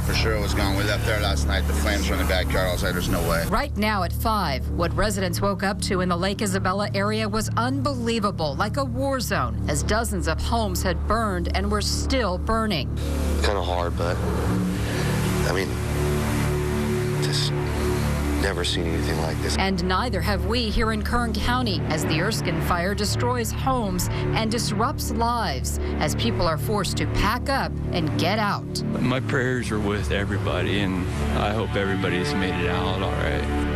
for sure it was gone. We left there last night. The flames were in the backyard. I was like, there's no way. Right now at 5, what residents woke up to in the Lake Isabella area was unbelievable, like a war zone, as dozens of homes had burned and were still burning. Kind of hard, but I mean, just never seen anything like this. And neither have we here in Kern County, as the Erskine fire destroys homes and disrupts lives as people are forced to pack up and get out. My prayers are with everybody, and I hope everybody's made it out all right.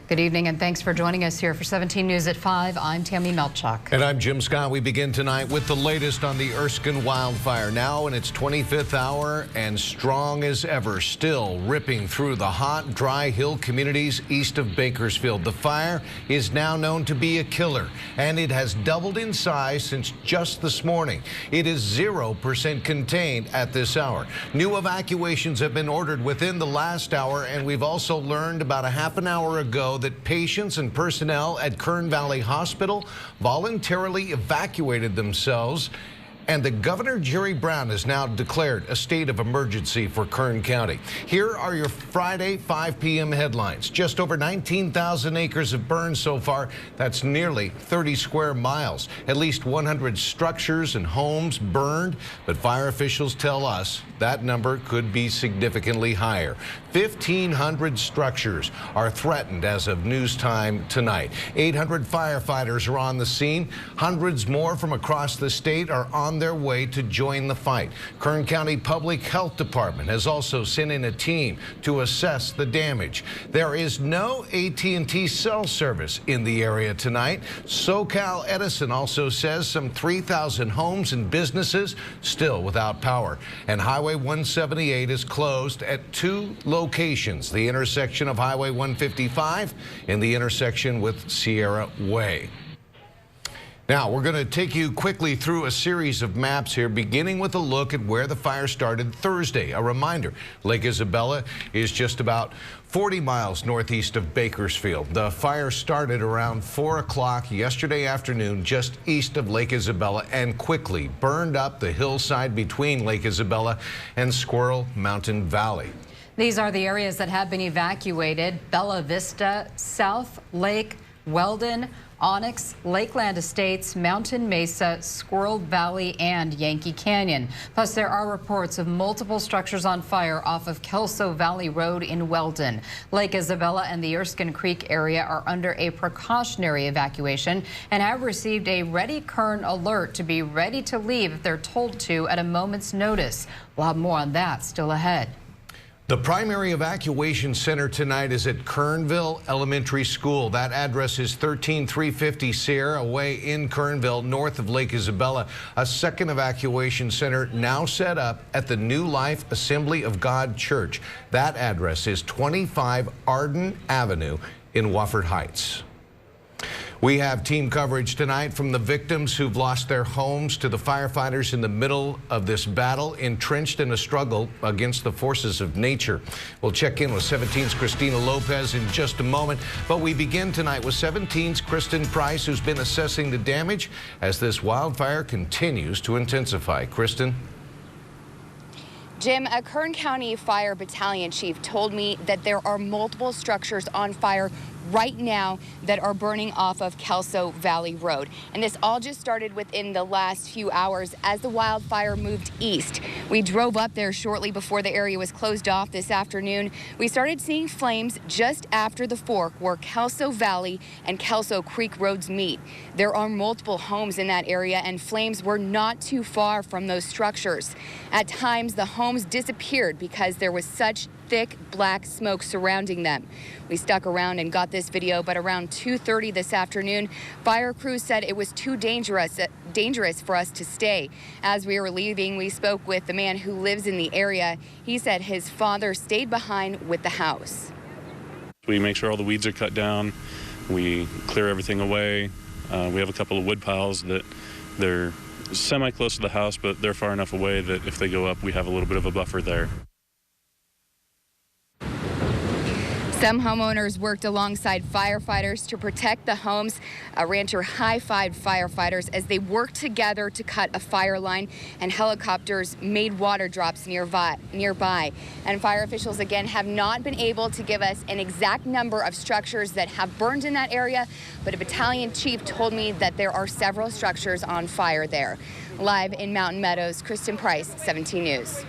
Good evening, and thanks for joining us here for 17 News at 5. I'm Tammy Melchuk. And I'm Jim Scott. We begin tonight with the latest on the Erskine wildfire. Now in its 25th hour and strong as ever, still ripping through the hot, dry hill communities east of Bakersfield. The fire is now known to be a killer, and it has doubled in size since just this morning. It is 0% contained at this hour. New evacuations have been ordered within the last hour, and we've also learned about a half an hour ago that patients and personnel at Kern Valley Hospital voluntarily evacuated themselves. And the Governor Jerry Brown has now declared a state of emergency for Kern County. Here are your Friday 5 p.m. headlines. Just over 19,000 acres have burned so far. That's nearly 30 square miles. At least 100 structures and homes burned, but fire officials tell us that number could be significantly higher. 1,500 structures are threatened as of news time tonight. 800 firefighters are on the scene. Hundreds more from across the state are on their way to join the fight. Kern County Public Health Department has also sent in a team to assess the damage. There is no AT&T cell service in the area tonight. SoCal Edison also says some 3,000 homes and businesses still without power. And Highway 178 is closed at 2 locations, the intersection of Highway 155 and the intersection with Sierra Way. Now, we're going to take you quickly through a series of maps here, beginning with a look at where the fire started Thursday. A reminder, Lake Isabella is just about 40 miles northeast of Bakersfield. The fire started around 4 o'clock yesterday afternoon just east of Lake Isabella and quickly burned up the hillside between Lake Isabella and Squirrel Mountain Valley. These are the areas that have been evacuated: Bella Vista, South Lake, Weldon, Onyx, Lakeland Estates, Mountain Mesa, Squirrel Valley, and Yankee Canyon. Plus, there are reports of multiple structures on fire off of Kelso Valley Road in Weldon. Lake Isabella and the Erskine Creek area are under a precautionary evacuation and have received a Ready Kern alert to be ready to leave if they're told to at a moment's notice. We'll have more on that still ahead. The primary evacuation center tonight is at Kernville Elementary School. That address is 13350 Sierra Way in Kernville, north of Lake Isabella. A second evacuation center now set up at the New Life Assembly of God Church. That address is 25 Arden Avenue in Wofford Heights. We have team coverage tonight from the victims who've lost their homes to the firefighters in the middle of this battle, entrenched in a struggle against the forces of nature. We'll check in with 17's Christina Lopez in just a moment, but we begin tonight with 17's Kristen Price, who's been assessing the damage as this wildfire continues to intensify. Kristen? Jim, a Kern County Fire Battalion chief told me that there are multiple structures on fire right now that are burning off of Kelso Valley Road. And this all just started within the last few hours as the wildfire moved east. We drove up there shortly before the area was closed off this afternoon. We started seeing flames just after the fork where Kelso Valley and Kelso Creek roads meet. There are multiple homes in that area, and flames were not too far from those structures. At times, the homes disappeared because there was such thick black smoke surrounding them. We stuck around and got this video, but around 2:30 this afternoon, fire crews said it was too dangerous for us to stay. As we were leaving, we spoke with the man who lives in the area. He said his father stayed behind with the house. We make sure all the weeds are cut down. We clear everything away. We have a couple of wood piles that they're semi-close to the house, but they're far enough away that if they go up, we have a little bit of a buffer there. Some homeowners worked alongside firefighters to protect the homes. A rancher high-fived firefighters as they worked together to cut a fire line, and helicopters made water drops nearby. And fire officials again have not been able to give us an exact number of structures that have burned in that area, but a battalion chief told me that there are several structures on fire there. Live in Mountain Meadows, Kristen Price, 17 News.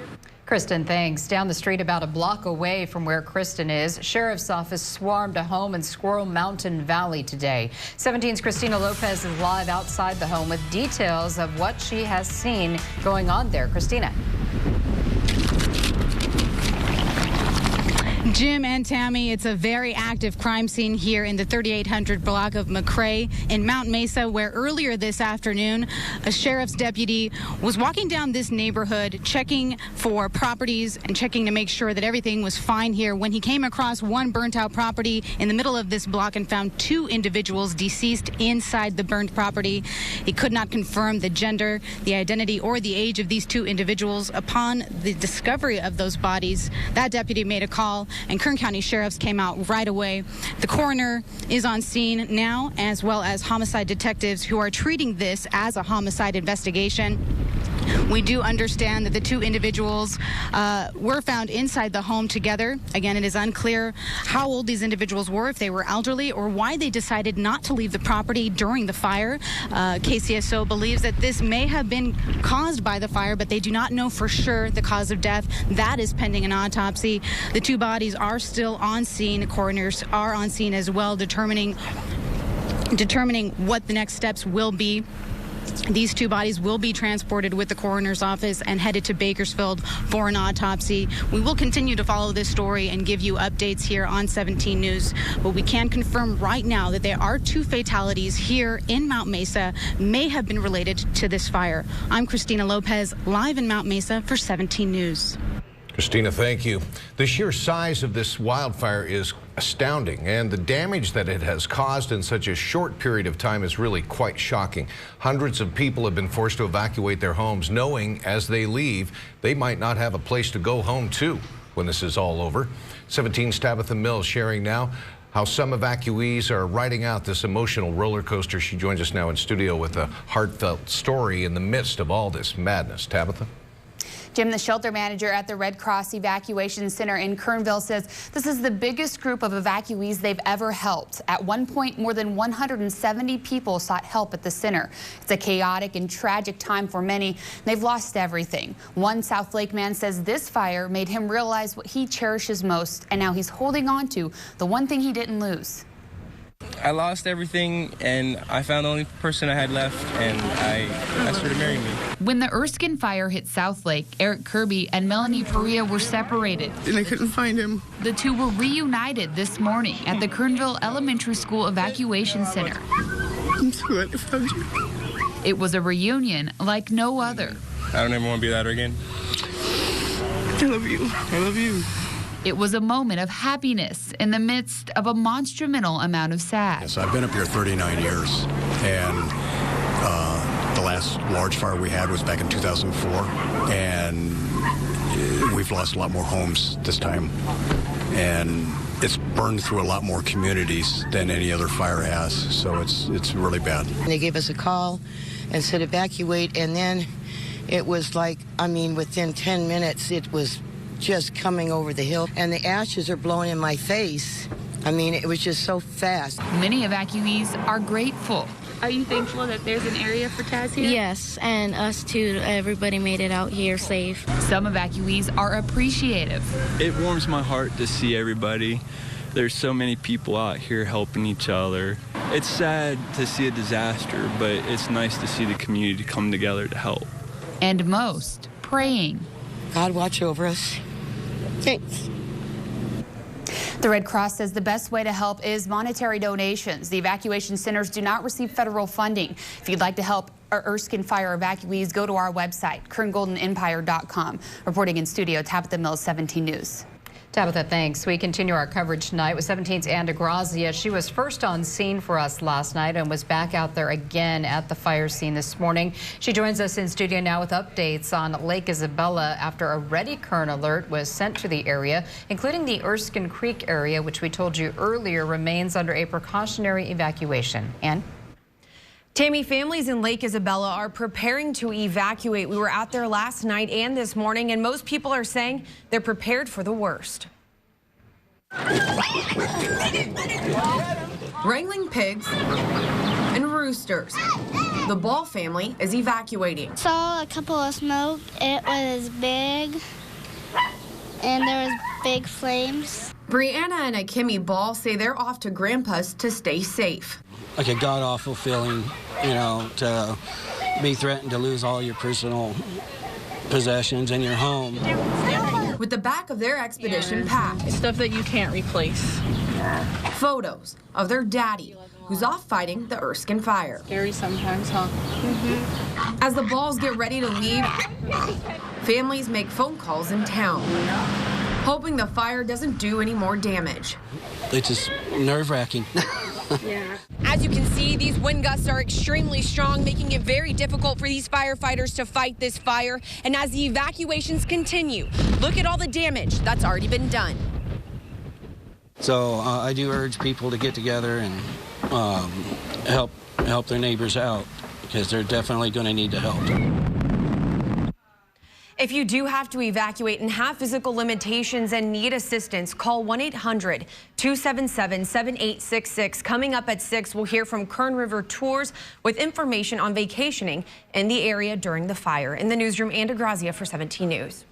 Kristen, thanks. Down the street about a block away from where Kristen is, Sheriff's Office swarmed a home in Squirrel Mountain Valley today. 17's Christina Lopez is live outside the home with details of what she has seen going on there. Christina. Jim and Tammy, it's a very active crime scene here in the 3800 block of McRae in Mount Mesa, where earlier this afternoon, a sheriff's deputy was walking down this neighborhood, checking for properties and checking to make sure that everything was fine here when he came across one burnt out property in the middle of this block and found two individuals deceased inside the burnt property. He could not confirm the gender, the identity, or the age of these two individuals. Upon the discovery of those bodies, that deputy made a call, and Kern County sheriffs came out right away. The coroner is on scene now, as well as homicide detectives who are treating this as a homicide investigation. We do understand that the two individuals were found inside the home together. Again, it is unclear how old these individuals were, if they were elderly, or why they decided not to leave the property during the fire. KCSO believes that this may have been caused by the fire, but they do not know for sure the cause of death. That is pending an autopsy. The two bodies are still on scene. The coroners are on scene as well, determining what the next steps will be. These two bodies will be transported with the coroner's office and headed to Bakersfield for an autopsy. We will continue to follow this story and give you updates here on 17 News, but we can confirm right now that there are two fatalities here in Mount Mesa, may have been related to this fire. I'm Christina Lopez, live in Mount Mesa for 17 News. Christina, thank you. The sheer size of this wildfire is astounding, and the damage that it has caused in such a short period of time is really quite shocking. Hundreds of people have been forced to evacuate their homes, knowing as they leave, they might not have a place to go home to when this is all over. 17's Tabitha Mills sharing now how some evacuees are riding out this emotional roller coaster. She joins us now in studio with a heartfelt story in the midst of all this madness. Tabitha? Jim, the shelter manager at the Red Cross Evacuation Center in Kernville, says this is the biggest group of evacuees they've ever helped. At one point, more than 170 people sought help at the center. It's a chaotic and tragic time for many. They've lost everything. One South Lake man says this fire made him realize what he cherishes most, and now he's holding on to the one thing he didn't lose. I lost everything, and I found the only person I had left, and I asked her to marry me. When the Erskine fire hit South Lake, Eric Kirby and Melanie Perea were separated. And I couldn't find him. The two were reunited this morning at the Kernville Elementary School Evacuation Center. I'm so glad I found you. It was a reunion like no other. I don't ever want to be that again. I love you. I love you. It was a moment of happiness in the midst of a monumental amount of sad. Yes, I've been up here 39 years, and the last large fire we had was back in 2004, and we've lost a lot more homes this time, and it's burned through a lot more communities than any other fire has, so it's really bad. They gave us a call and said evacuate, and then it was like, I mean, within 10 minutes, it was just coming over the hill, and the ashes are blowing in my face. I mean, it was just so fast. Many evacuees are grateful. Are you thankful that there's an area for Taz here? Yes, and us too. Everybody made it out here safe. Some evacuees are appreciative. It warms my heart to see everybody. There's so many people out here helping each other. It's sad to see a disaster, but it's nice to see the community come together to help. And most, praying. God watch over us. Thanks. The Red Cross says the best way to help is monetary donations. The evacuation centers do not receive federal funding. If you'd like to help our Erskine fire evacuees, go to our website, kerngoldenempire.com. Reporting in studio, Tabitha Mills, 17 News. Tabitha, thanks. We continue our coverage tonight with 17's Ann DeGrazia. She was first on scene for us last night and was back out there again at the fire scene this morning. She joins us in studio now with updates on Lake Isabella after a ready current alert was sent to the area, including the Erskine Creek area, which we told you earlier remains under a precautionary evacuation. Ann? Tammy, families in Lake Isabella are preparing to evacuate. We were out there last night and this morning, and most people are saying they're prepared for the worst. Wrangling pigs and roosters. The Ball family is evacuating. Saw a couple of smoke. It was big, and there was big flames. Brianna and Akemi Ball say they're off to Grandpa's to stay safe. Like a god-awful feeling, you know, to be threatened to lose all your personal possessions and your home. With the back of their expedition packed. Stuff that you can't replace. Photos of their daddy, who's off fighting the Erskine fire. Scary sometimes, huh? As the Balls get ready to leave, families make phone calls in town, hoping the fire doesn't do any more damage. It's just nerve-wracking. Yeah. As you can see, these wind gusts are extremely strong, making it very difficult for these firefighters to fight this fire. And as the evacuations continue, look at all the damage that's already been done. So I do urge people to get together and help their neighbors out, because they're definitely going to need the help. If you do have to evacuate and have physical limitations and need assistance, call 1-800-277-7866. Coming up at 6, we'll hear from Kern River Tours with information on vacationing in the area during the fire. In the newsroom, Ann DeGrazia for 17 News.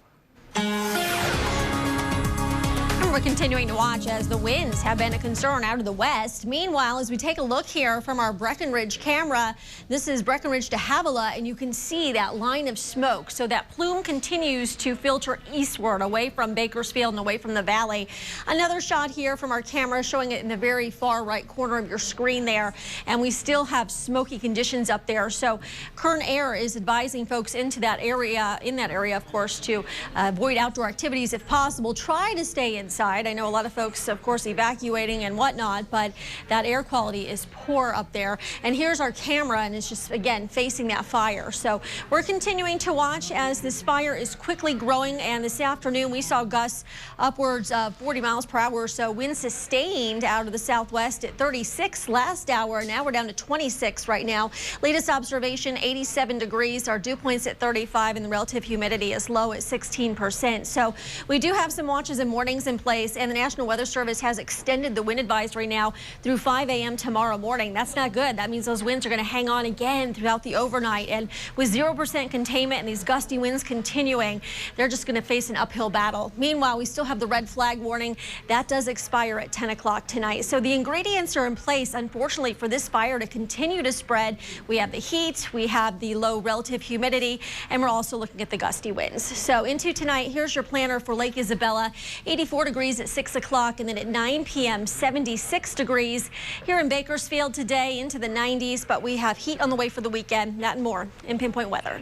We're continuing to watch as the winds have been a concern out of the west. Meanwhile, as we take a look here from our Breckenridge camera, this is Breckenridge to Havilah, and you can see that line of smoke. So that plume continues to filter eastward away from Bakersfield and away from the valley. Another shot here from our camera showing it in the very far right corner of your screen there. And we still have smoky conditions up there. So Kern Air is advising folks in that area, of course, to avoid outdoor activities if possible. Try to stay inside. I know a lot of folks, of course, evacuating and whatnot, but that air quality is poor up there. And here's our camera, and it's just, again, facing that fire. So we're continuing to watch as this fire is quickly growing. And this afternoon, we saw gusts upwards of 40 miles per hour. So wind sustained out of the southwest at 36 last hour. Now we're down to 26 right now. Latest observation, 87 degrees. Our dew point's at 35, and the relative humidity is low at 16%. So we do have some watches and warnings in place, and the National Weather Service has extended the wind advisory now through 5 a.m. tomorrow morning. That's not good. That means those winds are going to hang on again throughout the overnight, and with 0% containment and these gusty winds continuing, they're just going to face an uphill battle. Meanwhile, we still have the red flag warning. That does expire at 10 o'clock tonight. So the ingredients are in place, unfortunately, for this fire to continue to spread. We have the heat, we have the low relative humidity, and we're also looking at the gusty winds. So into tonight, here's your planner for Lake Isabella. 84 degrees at 6 o'clock, and then at 9 p.m. 76 degrees here in Bakersfield today, into the 90s, but we have heat on the way for the weekend. That and more in Pinpoint Weather.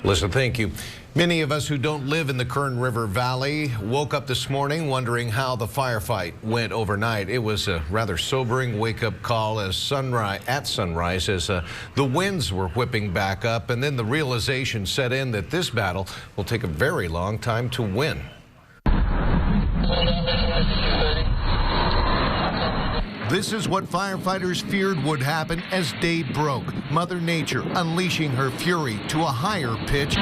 Listen, thank you. Many of us who don't live in the Kern River Valley woke up this morning wondering how the firefight went overnight. It was a rather sobering wake-up call at sunrise as the winds were whipping back up, and then the realization set in that this battle will take a very long time to win. This is what firefighters feared would happen as day broke. Mother Nature unleashing her fury to a higher pitch,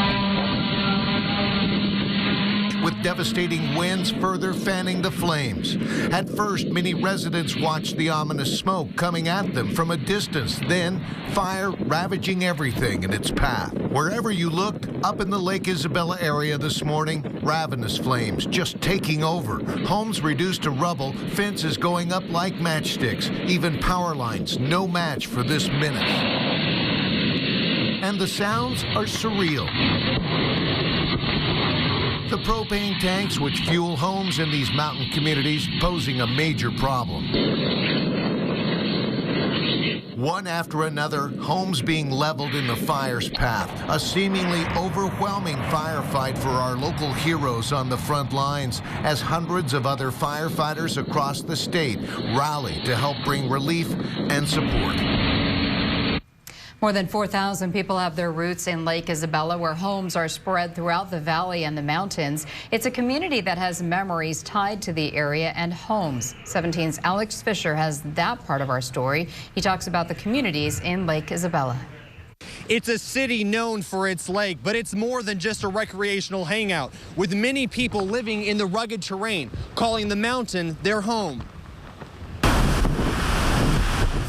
with devastating winds further fanning the flames. At first, many residents watched the ominous smoke coming at them from a distance. Then, fire ravaging everything in its path. Wherever you looked, up in the Lake Isabella area this morning, ravenous flames just taking over. Homes reduced to rubble, fences going up like matchsticks. Even power lines, no match for this menace. And the sounds are surreal. The propane tanks which fuel homes in these mountain communities posing a major problem. One after another, homes being leveled in the fire's path. A seemingly overwhelming firefight for our local heroes on the front lines as hundreds of other firefighters across the state rally to help bring relief and support. More than 4,000 people have their roots in Lake Isabella, where homes are spread throughout the valley and the mountains. It's a community that has memories tied to the area and homes. 17's Alex Fisher has that part of our story. He talks about the communities in Lake Isabella. It's a city known for its lake, but it's more than just a recreational hangout, with many people living in the rugged terrain, calling the mountain their home.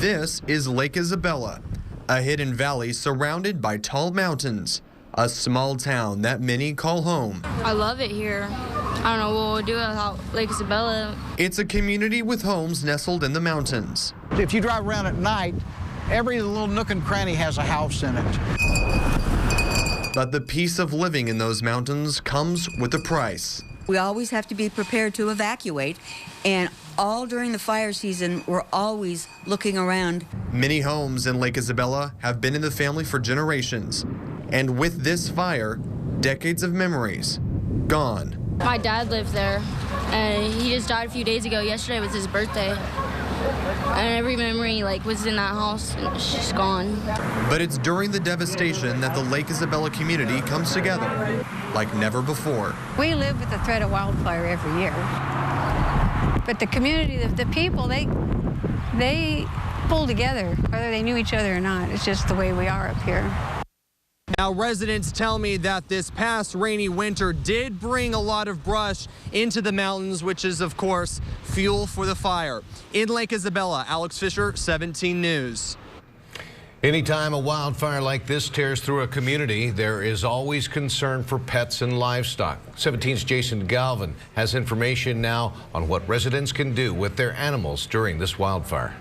This is Lake Isabella, a hidden valley surrounded by tall mountains, a small town that many call home. I love it here. I don't know what we'll do without Lake Isabella. It's a community with homes nestled in the mountains. If you drive around at night, every little nook and cranny has a house in it. But the peace of living in those mountains comes with a price. We always have to be prepared to evacuate, and all during the fire season, we're always looking around. Many homes in Lake Isabella have been in the family for generations. And with this fire, decades of memories gone. My dad lived there, and he just died a few days ago. Yesterday was his birthday. And every memory was in that house, and it's just gone. But it's during the devastation that the Lake Isabella community comes together like never before. We live with the threat of wildfire every year. But the community, the people, they pull together, whether they knew each other or not. It's just the way we are up here. Now, residents tell me that this past rainy winter did bring a lot of brush into the mountains, which is, of course, fuel for the fire. In Lake Isabella, Alex Fisher, 17 News. Anytime a wildfire like this tears through a community, there is always concern for pets and livestock. 17's Jason Galvin has information now on what residents can do with their animals during this wildfire.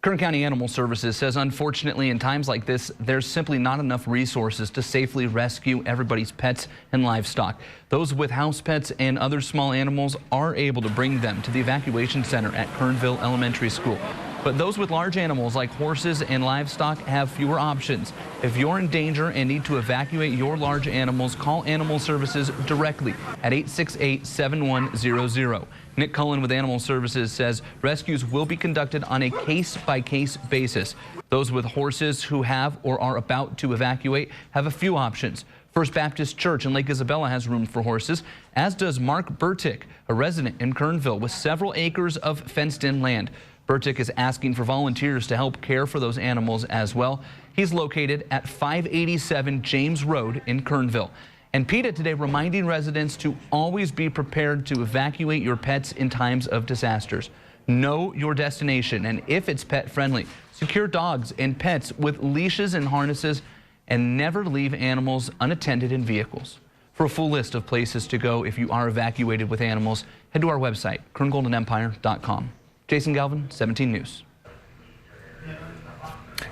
Kern County Animal Services says, unfortunately, in times like this, there's simply not enough resources to safely rescue everybody's pets and livestock. Those with house pets and other small animals are able to bring them to the evacuation center at Kernville Elementary School. But those with large animals like horses and livestock have fewer options. If you're in danger and need to evacuate your large animals, call Animal Services directly at 868-7100. Nick Cullen with Animal Services says rescues will be conducted on a case-by-case basis. Those with horses who have or are about to evacuate have a few options. First Baptist Church in Lake Isabella has room for horses, as does Mark Burtick, a resident in Kernville with several acres of fenced-in land. Burtick is asking for volunteers to help care for those animals as well. He's located at 587 James Road in Kernville. And PETA today reminding residents to always be prepared to evacuate your pets in times of disasters. Know your destination, and if it's pet friendly, secure dogs and pets with leashes and harnesses, and never leave animals unattended in vehicles. For a full list of places to go if you are evacuated with animals, head to our website, kerngoldenempire.com. Jason Galvin, 17 News.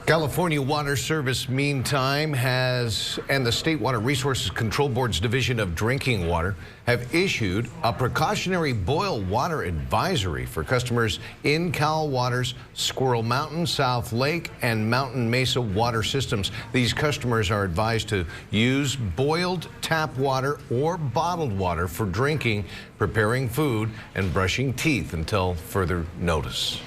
California Water Service, meantime, and the State Water Resources Control Board's Division of Drinking Water have issued a precautionary boil water advisory for customers in Cal Water's Squirrel Mountain, South Lake, and Mountain Mesa water systems. These customers are advised to use boiled tap water or bottled water for drinking, preparing food, and brushing teeth until further notice.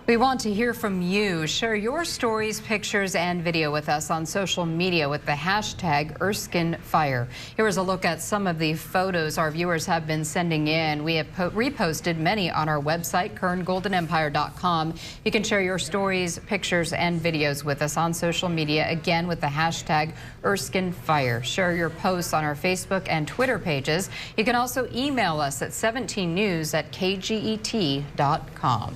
We want to hear from you. Share your stories, pictures, and video with us on social media with the hashtag ErskineFire. Here is a look at some of the photos our viewers have been sending in. We have reposted many on our website, kerngoldenempire.com. You can share your stories, pictures, and videos with us on social media, again with the hashtag ErskineFire. Share your posts on our Facebook and Twitter pages. You can also email us at 17news@kget.com.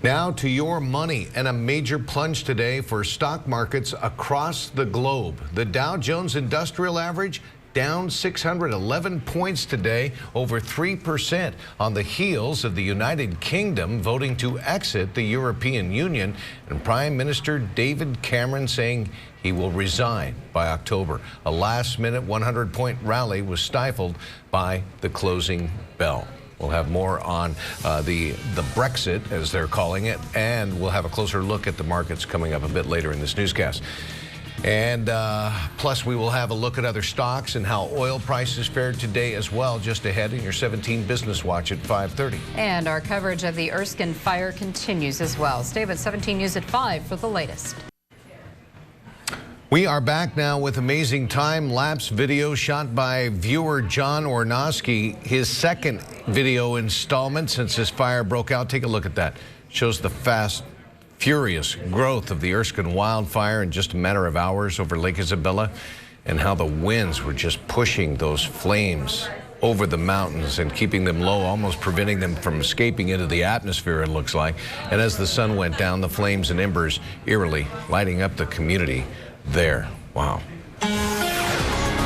Now to your money, and a major plunge today for stock markets across the globe. The Dow Jones Industrial Average down 611 points today, over 3% on the heels of the United Kingdom voting to exit the European Union, and Prime Minister David Cameron saying he will resign by October. A last-minute 100-point rally was stifled by the closing bell. We'll have more on the Brexit, as they're calling it, and we'll have a closer look at the markets coming up a bit later in this newscast. And plus, we will have a look at other stocks and how oil prices fared today as well, just ahead in your 17 Business Watch at 5:30. And our coverage of the Erskine fire continues as well. Stay with 17 News at 5 for the latest. We are back now with amazing time-lapse video shot by viewer John Ornosky, his second video installment since this fire broke out. Take a look at that. Shows the fast, furious growth of the Erskine wildfire in just a matter of hours over Lake Isabella, and how the winds were just pushing those flames over the mountains and keeping them low, almost preventing them from escaping into the atmosphere, it looks like. And as the sun went down, the flames and embers eerily lighting up the community there. Wow.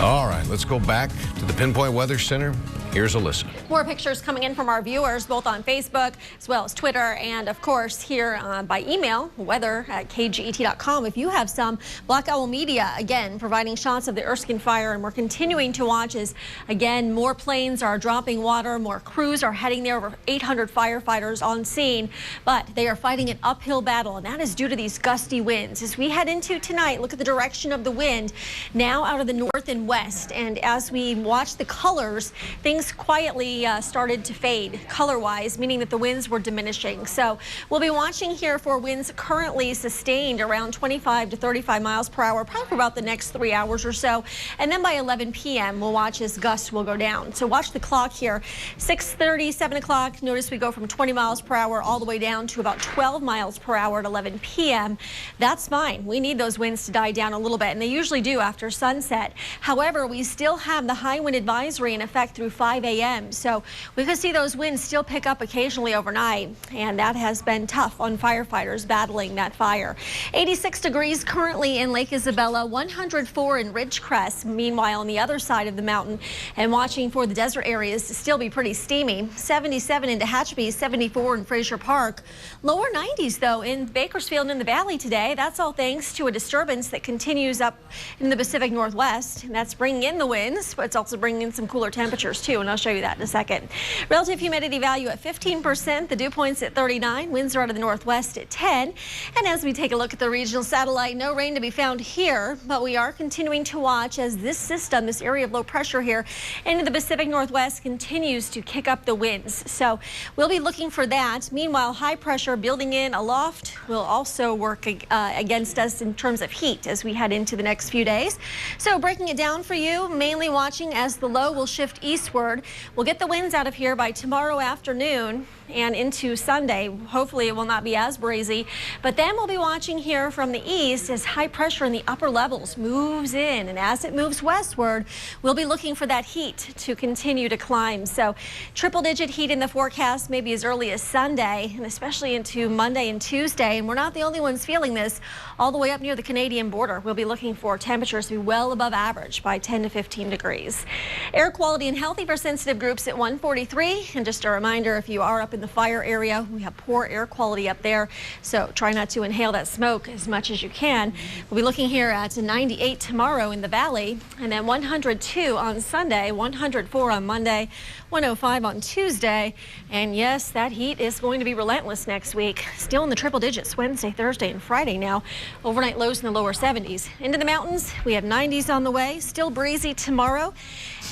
All right, let's go back to the Pinpoint Weather Center. Here's Alyssa. More pictures coming in from our viewers, both on Facebook as well as Twitter, and of course here by email, weather@kget.com. If you have some, Black Owl Media, again, providing shots of the Erskine fire, and we're continuing to watch as, again, more planes are dropping water, more crews are heading there, over 800 firefighters on scene, but they are fighting an uphill battle, and that is due to these gusty winds. As we head into tonight, look at the direction of the wind, now out of the north and west, and as we watch the colors, things quietly started to fade color-wise, meaning that the winds were diminishing. So we'll be watching here for winds currently sustained around 25 to 35 miles per hour, probably for about the next 3 hours or so. And then by 11 p.m., we'll watch as gusts will go down. So watch the clock here. 6:30, 7 o'clock. Notice we go from 20 miles per hour all the way down to about 12 miles per hour at 11 p.m. That's fine. We need those winds to die down a little bit, and they usually do after sunset. However, we still have the high wind advisory in effect through 5 a.m. So we could see those winds still pick up occasionally overnight, and that has been tough on firefighters battling that fire. 86 degrees currently in Lake Isabella, 104 in Ridgecrest. Meanwhile, on the other side of the mountain, and watching for the desert areas to still be pretty steamy. 77 in Tehachapi, 74 in Fraser Park. Lower 90s though in Bakersfield and the Valley today. That's all thanks to a disturbance that continues up in the Pacific Northwest, and that's bringing in the winds, but it's also bringing in some cooler temperatures too, and I'll show you that in a second. Relative humidity value at 15%, the dew point's at 39, winds are out of the northwest at 10. And as we take a look at the regional satellite, no rain to be found here, but we are continuing to watch as this system, this area of low pressure here into the Pacific Northwest, continues to kick up the winds. So we'll be looking for that. Meanwhile, high pressure building in aloft will also work against us in terms of heat as we head into the next few days. So breaking it down for you, mainly watching as the low will shift eastward. We'll get the winds out of here by tomorrow afternoon and into Sunday. Hopefully it will not be as breezy, but then we'll be watching here from the east as high pressure in the upper levels moves in, and as it moves westward, we'll be looking for that heat to continue to climb. So triple-digit heat in the forecast maybe as early as Sunday, and especially into Monday and Tuesday, and we're not the only ones feeling this. All the way up near the Canadian border, we'll be looking for temperatures to be well above average by 10 to 15 degrees. Air quality and healthy for sensitive groups at 143, and just a reminder, if you are up in the fire area, we have poor air quality up there, so try not to inhale that smoke as much as you can. We'll be looking here at 98 tomorrow in the valley, and then 102 on Sunday, 104 on Monday, 105 on Tuesday, and yes, that heat is going to be relentless next week. Still in the triple digits Wednesday, Thursday, and Friday now. Overnight lows in the lower 70s. Into the mountains, we have 90s on the way, still breezy tomorrow.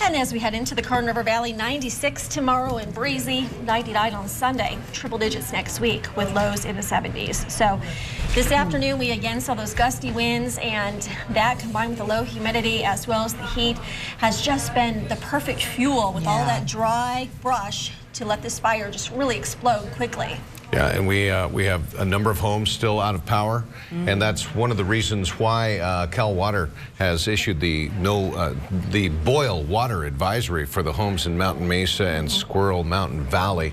And as we head into the Kern River Valley, 96 tomorrow and breezy, 99 on Sunday. Triple digits next week with lows in the 70s. So this afternoon, we again saw those gusty winds, and that combined with the low humidity as well as the heat has just been the perfect fuel with all that dry brush to let this fire just really explode quickly. Yeah, and we have a number of homes still out of power, and that's one of the reasons why Cal Water has issued the boil water advisory for the homes in Mountain Mesa and Squirrel Mountain Valley,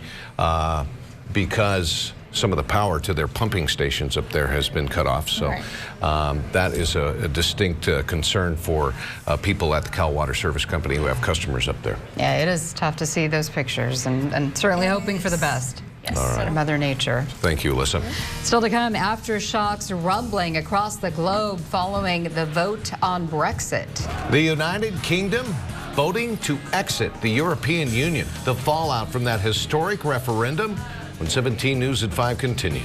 because some of the power to their pumping stations up there has been cut off. So that is a distinct concern for people at the Cal Water Service Company who have customers up there. Yeah, it is tough to see those pictures, and certainly hoping for the best. Yes, all right. Mother Nature. Thank you, Alyssa. Still to come, aftershocks rumbling across the globe following the vote on Brexit. The United Kingdom voting to exit the European Union. The fallout from that historic referendum when 17 News at 5 continues.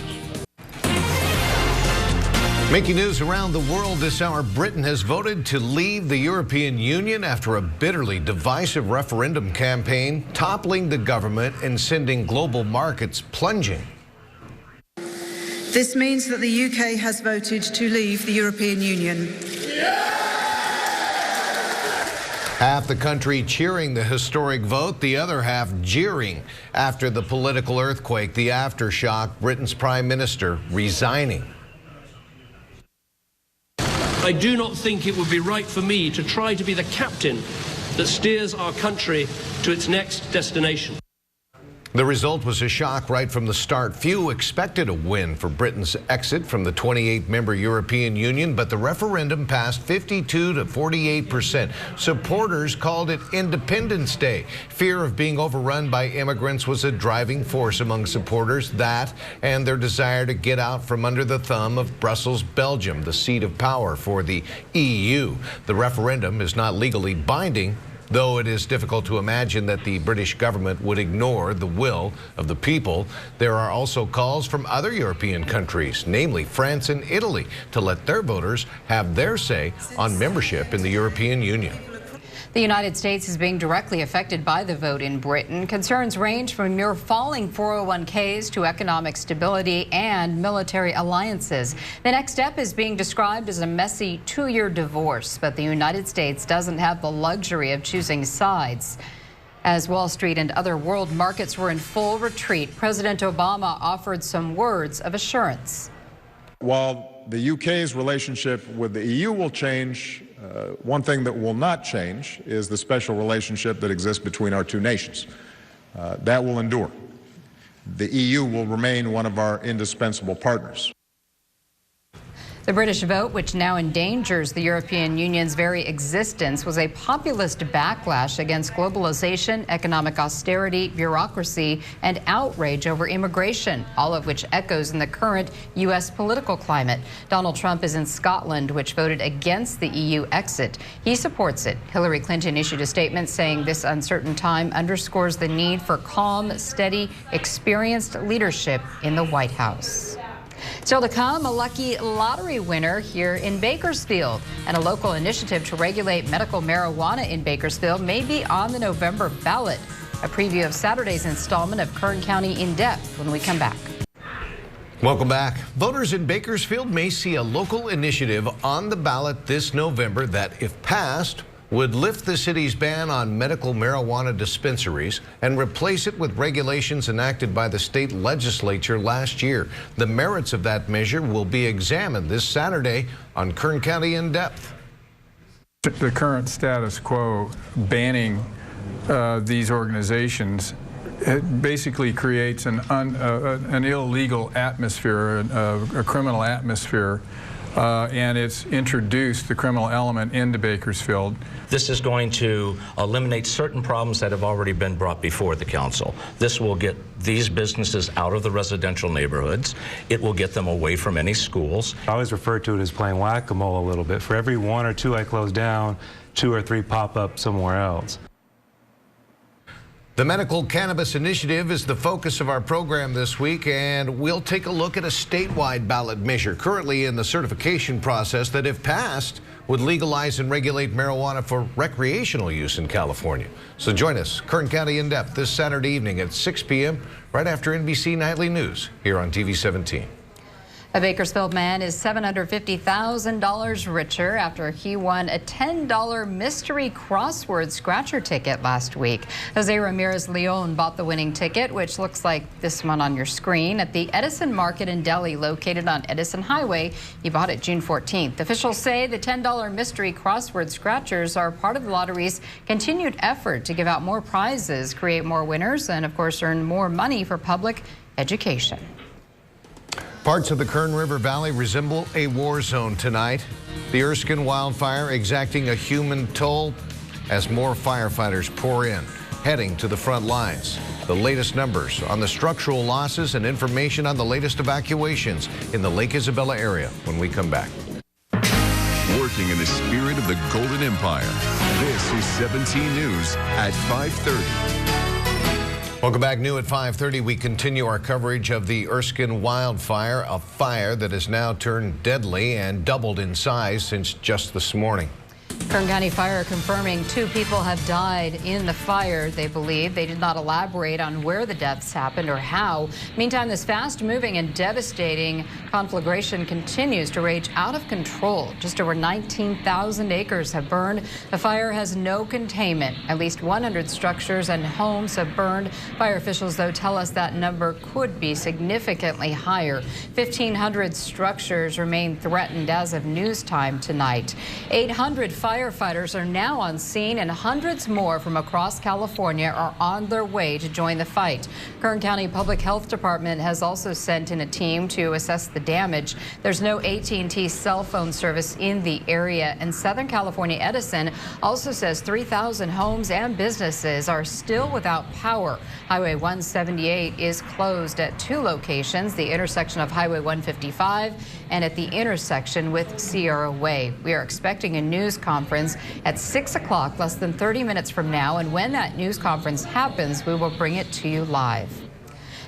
Making news around the world this hour, Britain has voted to leave the European Union after a bitterly divisive referendum campaign, toppling the government and sending global markets plunging. This means that the UK has voted to leave the European Union. Half the country cheering the historic vote, the other half jeering after the political earthquake, the aftershock, Britain's Prime Minister resigning. I do not think it would be right for me to try to be the captain that steers our country to its next destination. The result was a shock right from the start. Few expected a win for Britain's exit from the 28-member European Union, but the referendum passed 52 to 48%. Supporters called it Independence Day. Fear of being overrun by immigrants was a driving force among supporters. That and their desire to get out from under the thumb of Brussels, Belgium, the seat of power for the EU. The referendum is not legally binding, though it is difficult to imagine that the British government would ignore the will of the people. There are also calls from other European countries, namely France and Italy, to let their voters have their say on membership in the European Union. The United States is being directly affected by the vote in Britain. Concerns range from mere falling 401ks to economic stability and military alliances. The next step is being described as a messy 2-year divorce, but the United States doesn't have the luxury of choosing sides. As Wall Street and other world markets were in full retreat, President Obama offered some words of assurance. While the UK's relationship with the EU will change, one thing that will not change is the special relationship that exists between our two nations. That will endure. The EU will remain one of our indispensable partners. The British vote, which now endangers the European Union's very existence, was a populist backlash against globalization, economic austerity, bureaucracy, and outrage over immigration, all of which echoes in the current U.S. political climate. Donald Trump is in Scotland, which voted against the EU exit. He supports it. Hillary Clinton issued a statement saying this uncertain time underscores the need for calm, steady, experienced leadership in the White House. Still to come, a lucky lottery winner here in Bakersfield, and a local initiative to regulate medical marijuana in Bakersfield may be on the November ballot. A preview of Saturday's installment of Kern County In Depth when we come back. Welcome back. Voters in Bakersfield may see a local initiative on the ballot this November that, if passed, would lift the city's ban on medical marijuana dispensaries and replace it with regulations enacted by the state legislature last year. The merits of that measure will be examined this Saturday on Kern County In Depth. The current status quo banning these organizations, it basically creates an illegal atmosphere, a criminal atmosphere, and it's introduced the criminal element into Bakersfield. This is going to eliminate certain problems that have already been brought before the council. This will get these businesses out of the residential neighborhoods. It will get them away from any schools. I always refer to it as playing whack-a-mole a little bit. For every 1 or 2 I close down, 2 or 3 pop up somewhere else. The Medical Cannabis Initiative is the focus of our program this week, and we'll take a look at a statewide ballot measure currently in the certification process that, if passed, would legalize and regulate marijuana for recreational use in California. So join us, Kern County In Depth, this Saturday evening at 6 p.m. right after NBC Nightly News here on TV 17. A Bakersfield man is $750,000 richer after he won a $10 mystery crossword scratcher ticket last week. Jose Ramirez Leon bought the winning ticket, which looks like this one on your screen, at the Edison Market in Delhi, located on Edison Highway. He bought it June 14th. Officials say the $10 mystery crossword scratchers are part of the lottery's continued effort to give out more prizes, create more winners, and of course earn more money for public education. Parts of the Kern River Valley resemble a war zone tonight. The Erskine wildfire exacting a human toll as more firefighters pour in, heading to the front lines. The latest numbers on the structural losses and information on the latest evacuations in the Lake Isabella area when we come back. We're working in the spirit of the Golden Empire. This is 17 News at 5:30. Welcome back. New at 5:30, we continue our coverage of the Erskine wildfire, a fire that has now turned deadly and doubled in size since just this morning. Kern County Fire confirming 2 people have died in the fire, they believe. They did not elaborate on where the deaths happened or how. Meantime, this fast-moving and devastating conflagration continues to rage out of control. Just over 19,000 acres have burned. The fire has no containment. At least 100 structures and homes have burned. Fire officials, though, tell us that number could be significantly higher. 1,500 structures remain threatened as of news time tonight. 800 firefighters are now on scene, and hundreds more from across California are on their way to join the fight. Kern County Public Health Department has also sent in a team to assess the damage. There's no AT&T cell phone service in the area, and Southern California Edison also says 3,000 homes and businesses are still without power. Highway 178 is closed at 2 locations, the intersection of Highway 155 and at the intersection with Sierra Way. We are expecting a news conference at 6 o'clock, less than 30 minutes from now, and when that news conference happens, we will bring it to you live.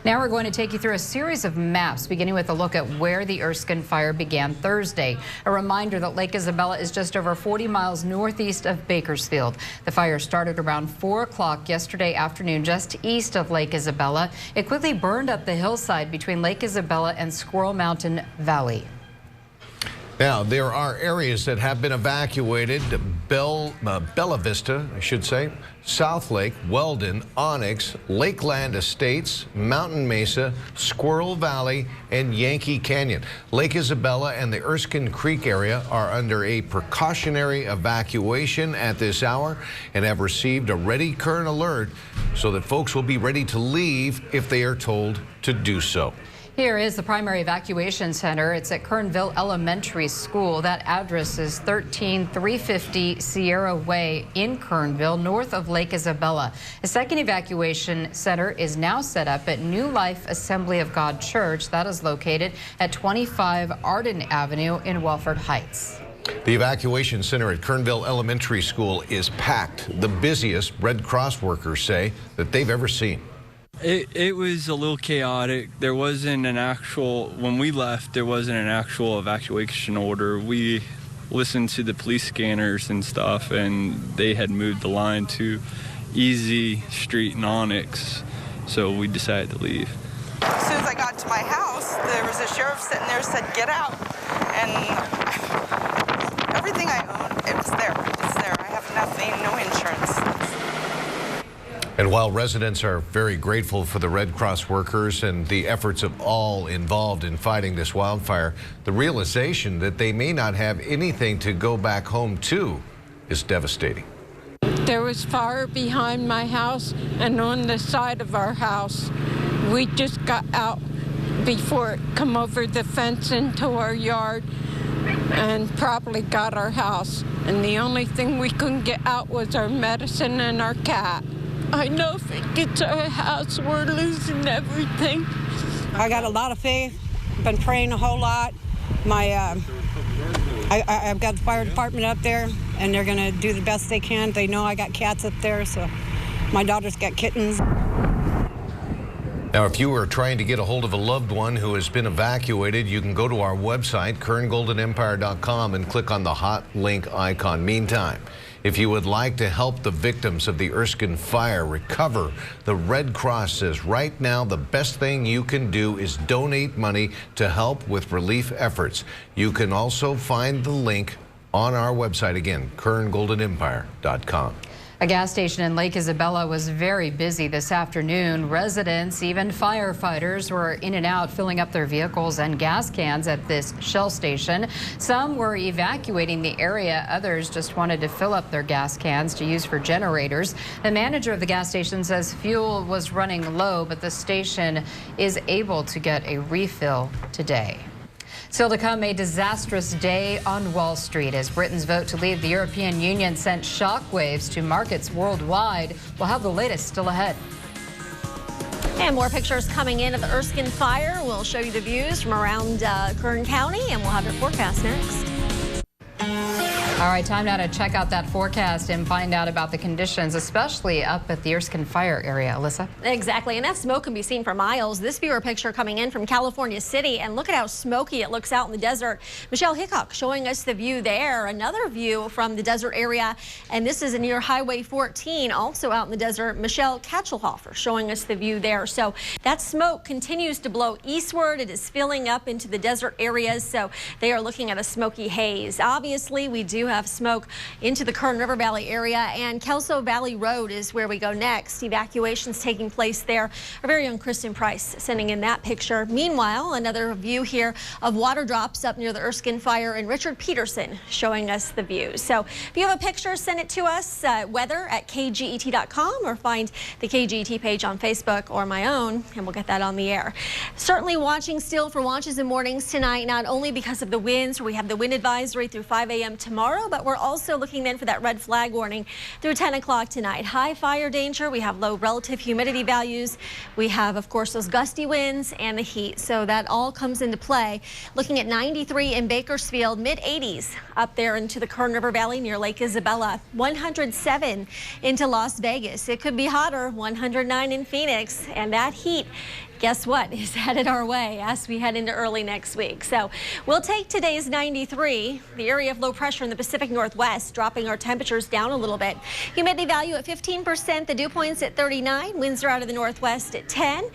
Now we're going to take you through a series of maps, beginning with a look at where the Erskine fire began Thursday. A reminder that Lake Isabella is just over 40 miles northeast of Bakersfield. The fire started around 4 o'clock yesterday afternoon, just east of Lake Isabella. It quickly burned up the hillside between Lake Isabella and Squirrel Mountain Valley. Now, there are areas that have been evacuated. Bella Vista, I should say, South Lake, Weldon, Onyx, Lakeland Estates, Mountain Mesa, Squirrel Valley, and Yankee Canyon. Lake Isabella and the Erskine Creek area are under a precautionary evacuation at this hour and have received a Ready Kern alert so that folks will be ready to leave if they are told to do so. Here is the primary evacuation center. It's at Kernville Elementary School. That address is 13350 Sierra Way in Kernville, north of Lake Isabella. A second evacuation center is now set up at New Life Assembly of God Church. That is located at 25 Arden Avenue in Welford Heights. The evacuation center at Kernville Elementary School is packed. The busiest Red Cross workers say that they've ever seen. It was a little chaotic. There wasn't an actual, when we left, there wasn't an actual evacuation order. We listened to the police scanners and stuff, and they had moved the line to Easy Street and Onyx, so we decided to leave. As soon as I got to my house, there was a sheriff sitting there, said, "Get out." And everything I own, it was there. It's there. I have nothing, no insurance. And while residents are very grateful for the Red Cross workers and the efforts of all involved in fighting this wildfire, the realization that they may not have anything to go back home to is devastating. There was fire behind my house and on the side of our house. We just got out before it come over the fence into our yard and probably got our house. And the only thing we couldn't get out was our medicine and our cat. I know if it gets our house, we're losing everything. I got a lot of faith. Been praying a whole lot. I've got the fire department up there, and they're going to do the best they can. They know I got cats up there, so my daughter's got kittens. Now, if you are trying to get a hold of a loved one who has been evacuated, you can go to our website, kerngoldenempire.com, and click on the hot link icon. Meantime, if you would like to help the victims of the Erskine fire recover, the Red Cross says right now the best thing you can do is donate money to help with relief efforts. You can also find the link on our website again, kerngoldenempire.com. A gas station in Lake Isabella was very busy this afternoon. Residents, even firefighters, were in and out filling up their vehicles and gas cans at this Shell station. Some were evacuating the area. Others just wanted to fill up their gas cans to use for generators. The manager of the gas station says fuel was running low, but the station is able to get a refill today. Still to come, a disastrous day on Wall Street as Britain's vote to leave the European Union sent shockwaves to markets worldwide. We'll have the latest still ahead. And more pictures coming in of the Erskine fire. We'll show you the views from around Kern County, and we'll have your forecast next. All right, time now to check out that forecast and find out about the conditions, especially up at the Erskine fire area. Alyssa? Exactly, and that smoke can be seen for miles. This viewer picture coming in from California City, and look at how smoky it looks out in the desert. Michelle Hickok showing us the view there. Another view from the desert area, and this is near Highway 14, also out in the desert. Michelle Katchelhofer showing us the view there. So that smoke continues to blow eastward. It is filling up into the desert areas, so they are looking at a smoky haze. Obviously, we do have smoke into the Kern River Valley area, and Kelso Valley Road is where we go next. Evacuations taking place there. Our very own Kristen Price sending in that picture. Meanwhile, another view here of water drops up near the Erskine fire, and Richard Peterson showing us the view. So if you have a picture, send it to us, weather@kget.com, or find the KGET page on Facebook or my own, and we'll get that on the air. Certainly watching still for watches and mornings tonight, not only because of the winds. We have the wind advisory through 5 a.m. tomorrow, but we're also looking then for that red flag warning through 10 o'clock tonight. High fire danger. We have low relative humidity values. We have, of course, those gusty winds and the heat. So that all comes into play. Looking at 93 in Bakersfield, mid-80s up there into the Kern River Valley near Lake Isabella. 107 into Las Vegas. It could be hotter. 109 in Phoenix. And that heat, guess what, is headed our way as we head into early next week. So we'll take today's 93, the area of low pressure in the Pacific Northwest, dropping our temperatures down a little bit. Humidity value at 15%, the dew point's at 39, winds are out of the northwest at 10.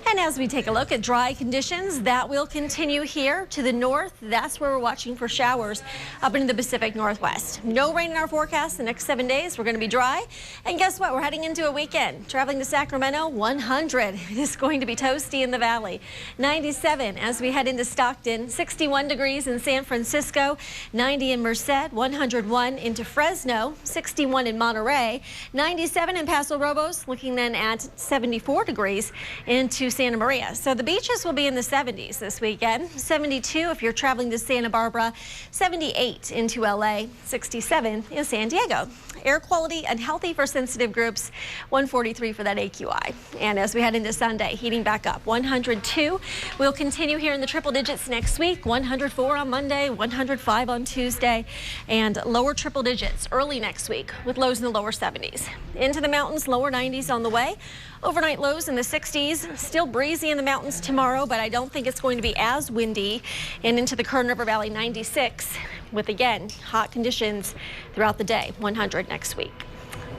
And as we take a look at dry conditions, that will continue here to the north. That's where we're watching for showers up into the Pacific Northwest. No rain in our forecast the next 7 days. We're going to be dry. And guess what? We're heading into a weekend. Traveling to Sacramento, 100. It is going to be toasty in the valley. 97 as we head into Stockton, 61 degrees in San Francisco, 90 in Merced, 101 into Fresno, 61 in Monterey, 97 in Paso Robles, looking then at 74 degrees into Santa Maria. So the beaches will be in the 70s this weekend. 72 if you're traveling to Santa Barbara, 78 into LA, 67 in San Diego. Air quality unhealthy for sensitive groups, 143 for that AQI. And as we head into Sunday, heating back up, 102. We'll continue here in the triple digits next week, 104 on Monday, 105 on Tuesday, and lower triple digits early next week with lows in the lower 70s. Into the mountains, lower 90s on the way. Overnight lows in the 60s. Still breezy in the mountains tomorrow, but I don't think it's going to be as windy. And into the Kern River Valley, 96, with again hot conditions throughout the day, 100 next week.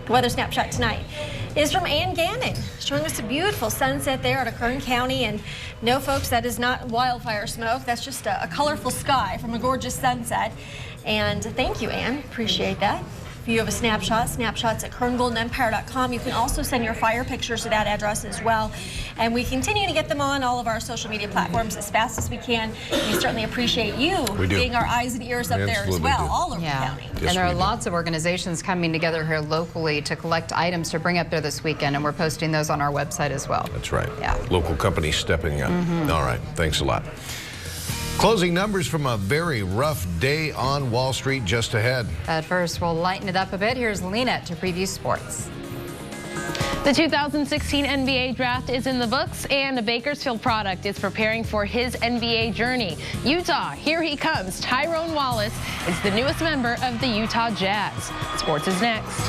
The weather snapshot tonight is from Ann Gannon, showing us a beautiful sunset there out of Kern County. And no, folks, that is not wildfire smoke. That's just a colorful sky from a gorgeous sunset. And thank you, Ann. Appreciate that. If you have a snapshot, snapshots at kerngoldenempire.com. You can also send your fire pictures to that address as well. And we continue to get them on all of our social media platforms as fast as we can. We certainly appreciate you being our eyes and ears up there as well, all over the county. Yes, and there are lots of organizations coming together here locally to collect items to bring up there this weekend, and we're posting those on our website as well. That's right. Yeah. Local companies stepping up. All right. Thanks a lot. Closing numbers from a very rough day on Wall Street just ahead. But first, we'll lighten it up a bit. Here's Lena to preview sports. The 2016 NBA draft is in the books, and a Bakersfield product is preparing for his NBA journey. Utah, here he comes. Tyrone Wallace is the newest member of the Utah Jazz. Sports is next.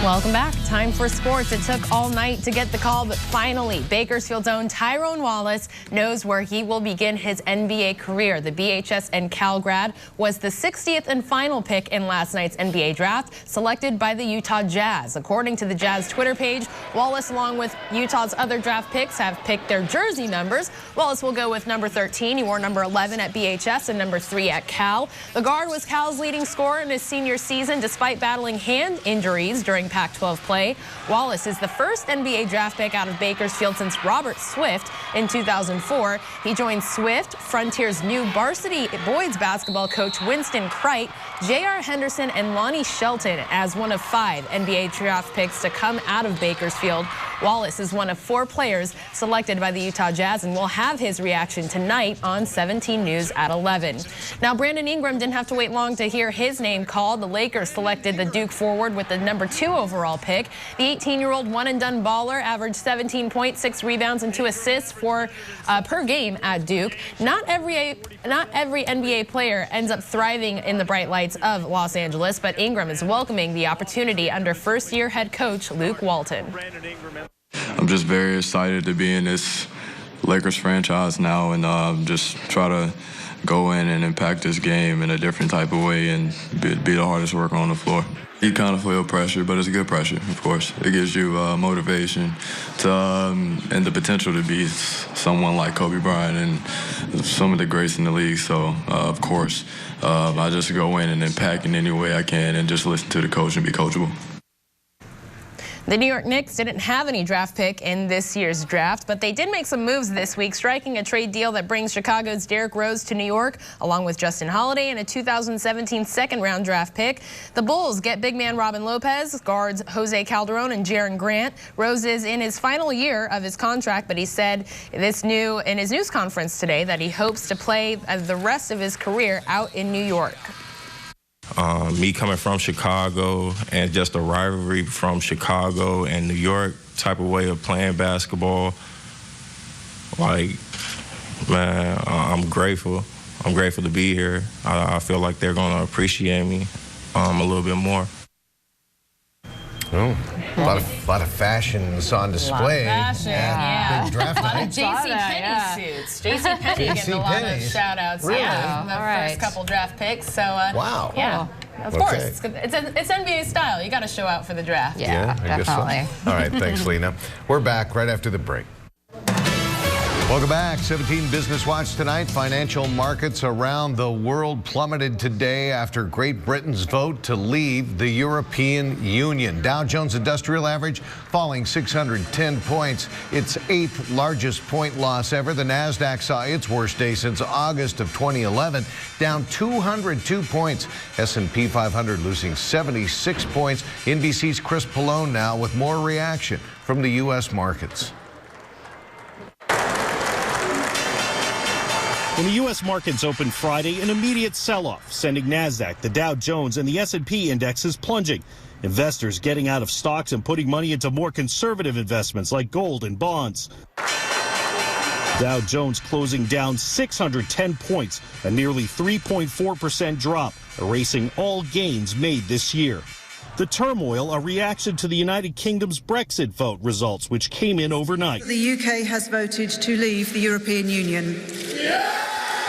Welcome back. Time for sports. It took all night to get the call, but finally, Bakersfield's own Tyrone Wallace knows where he will begin his NBA career. The BHS and Cal grad was the 60th and final pick in last night's NBA draft, selected by the Utah Jazz. According to the Jazz Twitter page, Wallace, along with Utah's other draft picks, have picked their jersey numbers. Wallace will go with number 13. He wore number 11 at BHS and number 3 at Cal. The guard was Cal's leading scorer in his senior season, despite battling hand injuries during Pac-12 play. Wallace is the first NBA draft pick out of Bakersfield since Robert Swift in 2004. He joined Swift, Frontier's new varsity boys basketball coach Winston Kreit, J.R. Henderson, and Lonnie Shelton as one of 5 NBA draft picks to come out of Bakersfield. Wallace is one of 4 players selected by the Utah Jazz, and we'll have his reaction tonight on 17 News at 11. Now, Brandon Ingram didn't have to wait long to hear his name called. The Lakers selected the Duke forward with the number 2 overall pick. The 18-year-old one-and-done baller averaged 17 points, 6 rebounds, and 2 assists per game at Duke. Not every NBA player ends up thriving in the bright lights of Los Angeles, but Ingram is welcoming the opportunity under first-year head coach Luke Walton. I'm just very excited to be in this Lakers franchise now and just try to go in and impact this game in a different type of way and be the hardest worker on the floor. You kind of feel pressure, but it's good pressure, of course. It gives you motivation to and the potential to be someone like Kobe Bryant and some of the greats in the league. So, of course, I just go in and impact in any way I can and just listen to the coach and be coachable. The New York Knicks didn't have any draft pick in this year's draft, but they did make some moves this week, striking a trade deal that brings Chicago's Derrick Rose to New York, along with Justin Holiday and a 2017 second-round draft pick. The Bulls get big man Robin Lopez, guards Jose Calderon and Jaren Grant. Rose is in his final year of his contract, but he said in his news conference today that he hopes to play the rest of his career out in New York. Me coming from Chicago and just a rivalry from Chicago and New York type of way of playing basketball, like, man, I'm grateful. I'm grateful to be here. I feel like they're going to appreciate me a little bit more. Oh, a lot of fashions on display. Fashion, yeah. Big draft a lot night. of JCPenney suits. JCPenney getting a lot of shout-outs. Really? Yeah, the first couple draft picks. So, wow. Yeah. Of course, it's NBA style. You got to show out for the draft. Yeah, definitely. So. All right, thanks, Lena. We're back right after the break. Welcome back. 17 Business Watch tonight. Financial markets around the world plummeted today after Great Britain's vote to leave the European Union. Dow Jones Industrial Average falling 610 points. Its 8th largest point loss ever. The Nasdaq saw its worst day since August of 2011, down 202 points. S&P 500 losing 76 points. NBC's Chris Pallone now with more reaction from the U.S. markets. When the U.S. markets opened Friday, an immediate sell-off, sending NASDAQ, the Dow Jones, and the S&P indexes plunging. Investors getting out of stocks and putting money into more conservative investments like gold and bonds. Dow Jones closing down 610 points, a nearly 3.4% drop, erasing all gains made this year. The turmoil, a reaction to the United Kingdom's Brexit vote results, which came in overnight. The UK has voted to leave the European Union.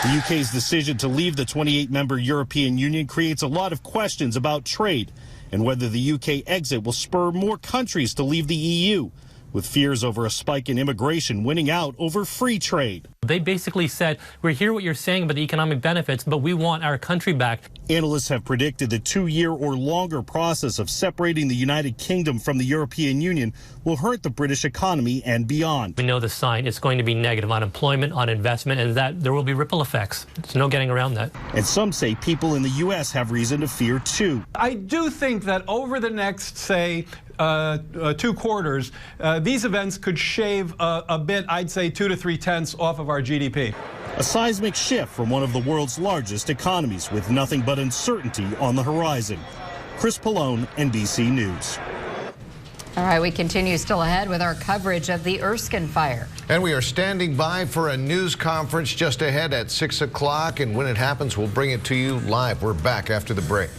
The UK's decision to leave the 28-member European Union creates a lot of questions about trade and whether the UK exit will spur more countries to leave the EU, with fears over a spike in immigration winning out over free trade. They basically said, we hear what you're saying about the economic benefits, but we want our country back. Analysts have predicted the 2-year or longer process of separating the United Kingdom from the European Union will hurt the British economy and beyond. We know the sign is going to be negative on employment, on investment, and that there will be ripple effects. There's no getting around that. And some say people in the U.S. have reason to fear, too. I do think that over the next, say, 2 quarters, these events could shave a bit, I'd say 2 to 3 tenths off of our GDP. A seismic shift from one of the world's largest economies with nothing but uncertainty on the horizon. Chris Pallone, NBC News. All right, we continue still ahead with our coverage of the Erskine fire. And we are standing by for a news conference just ahead at 6 o'clock. And when it happens, we'll bring it to you live. We're back after the break.